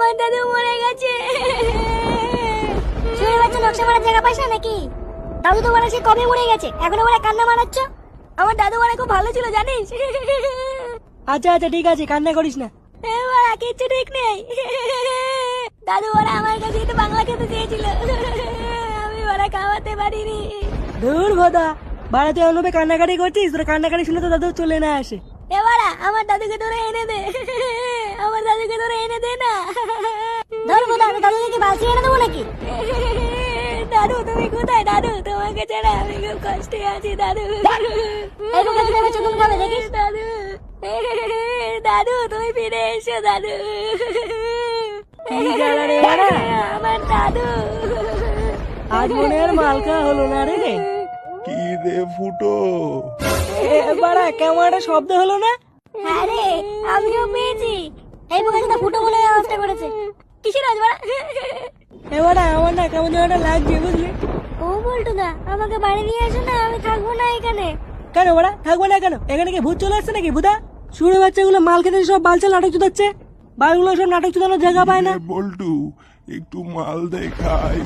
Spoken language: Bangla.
আমার দাদু মরে গেছে। শুনে বাচ্চা নকশা মারার জায়গা পাইছ নাকি? দাদু তো মারা সে কবে মরে গেছে, এখনো বলে কান্না মারাচ্ছ? আমার দাদু মারা খুব ভালো ছিল জানিস। আচ্ছা আচ্ছা ঠিক আছে, কান্না করিস না। এবার কিচ্ছু ঠিক নেই। দাদু ওরা আমার কাছে তো বাংলা খেতে চেয়েছিল, আমি ওরা খাওয়াতে পারিনি। ধুর ভোদা, বাড়াতে অনুপে কান্নাকাটি করছিস, তোর কান্নাকাটি শুনে তো দাদু চলে না আসে। এবারা আমার দাদুকে ধরে এনে দে, আমার দাদুকে ধরে এনে দে না। ধরবো দাদু, দাদুকে কি বাসি এনে দেবো নাকি? দাদু তুমি কোথায় দাদু? তোমাকে ছাড়া আমি খুব কষ্টে আছি দাদু। দেখিস দাদু, দাদু তুমি ফিরে এসো দাদু। কি জ্বালা রে বাড়া, আমার দাদু। আজ মনে আর মালকা হলো না রে। কি রে ফুটো, বাড়া কেমন একটা শব্দ হলো না? হ্যাঁ রে, আমিও পেয়েছি। এই বোকাটা ফুটো বলে আওয়াজটা করেছে। কিসের আওয়াজ বাড়া? এবারে আমার না কেমন যেন একটা লাগছে বুঝলি। ও বলতো না, আমাকে বাড়ি নিয়ে আসো না, আমি থাকবো না এখানে। কেন বাড়া থাকবো না কেন? এখানে কি ভূত চলে আসছে নাকি ভূতা? শুনে বাচ্চাগুলো মাল খেতে সব বালচাল নাটক চুদাচ্ছে, বালগুলো সব নাটক চুদানোর জায়গা পায় না। বল্টু একটু মাল দেখাই।